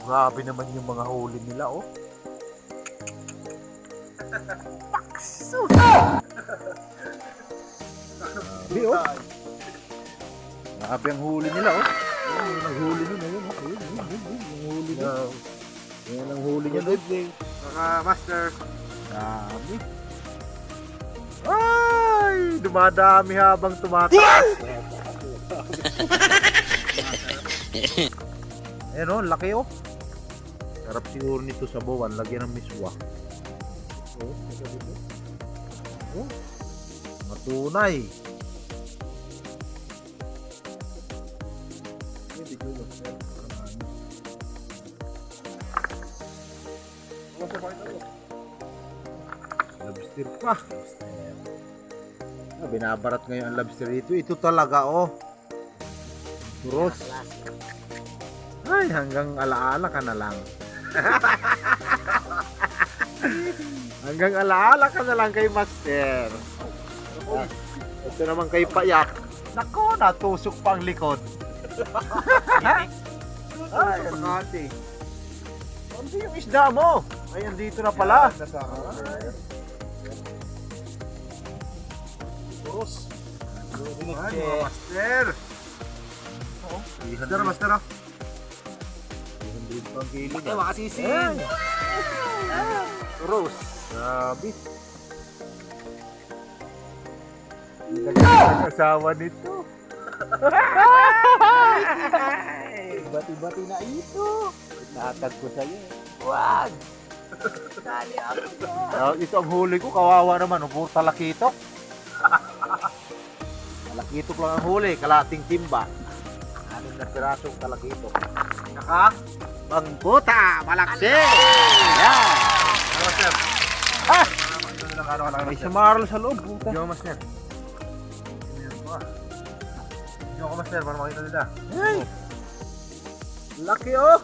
Grabe naman yung mga huli nila, oh. Paksus! Grabe, oh. Grabe ang huli nila, oh. Ayun, ang huli nila, ayun, oh. Ayun, yung huli nila. Yan ang huli niya, Good evening, mga master. Grabe. Ay! Dumadami habang tumataas. Ayan, oh, laki, oh. Sarap siguro nito sa bawan, lagyan ng miswa. Oh, oh, matunay. Lobster pa. Binabarat ngayon ang lobster dito. Ito talaga, oh. Turos. Ay, hanggang alaala ka na lang. Hanggang alaala ka na lang kay Master. Ito naman kay Payak. Nako, natusok pang likod. Ay, sakati. Ano yung isda mo? Ay, andito na pala. Turos. Ay, mga Master. Master, Master, ah. 100 pang kilo na. Makasisin. Turos. Grabe. Ang asawa nito. Bati-bati na ito. Nakatag ko sa'yo. Wag! Dali ako. Ito ang huli ko. Kawawa naman. Puro talakitok. Talakitok lang ang huli. Kalating timba. 6 na pirasong talakitok. Naka? Bangkuta! Malaksi! Yan! Ano, sir? Ah! Ano, May samarol sa loob. Puta. Yo, master. Yo, master, para makita nila. Ay! Laki, oh!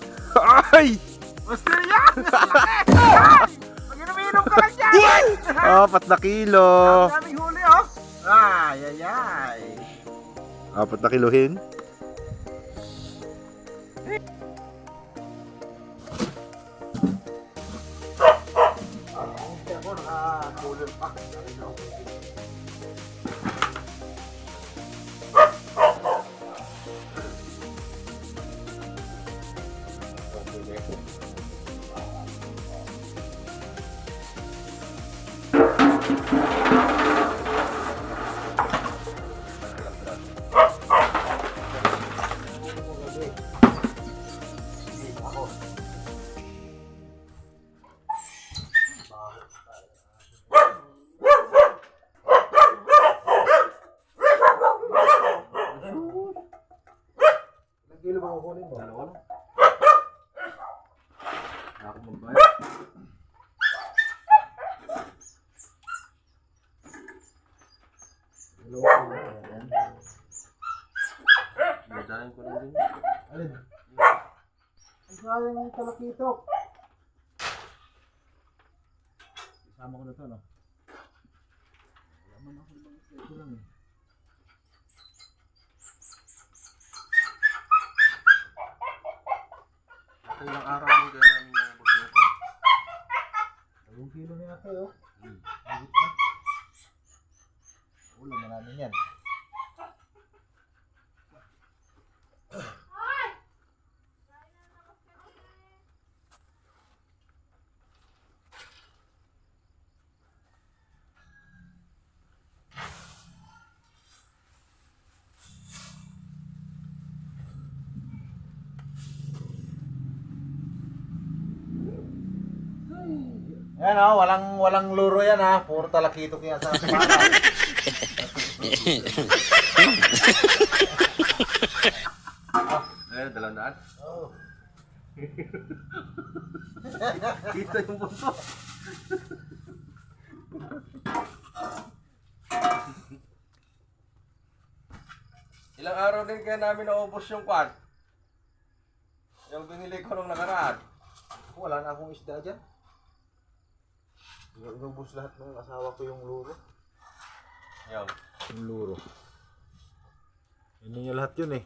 Ay! Master yan! Ay! Pag inuminom ka lang dyan! 4 na kilo. Ang daming huli, oh! Ay, ay, ay. 4 na kilohin. Kilo ba kukunin mo? Dalawa lang. Ako magbayad. Dalawa ko na. Madahin ko lang din. Alin? Ang sayang yung talakitok. Isama ko na to, no? Wala man ako lang. Ito lang, eh. Ilang araw din kaya namin yung bus nito. 2 kilo na yata, oh. Higit na. Ulo, marami yan. Yan, oh, walang luro yan, ha. Puro talakitok yan sa paraw. Ayun, 200. Oh. Kita yung bunso. Ilang araw din kaya namin naubos yung kwan. Yung binili ko nung nakaraan. Wala na akong isda dyan. Inubos lahat ng asawa ko yung luro. Yung. Yung luro. Yun niya lahat yun, eh.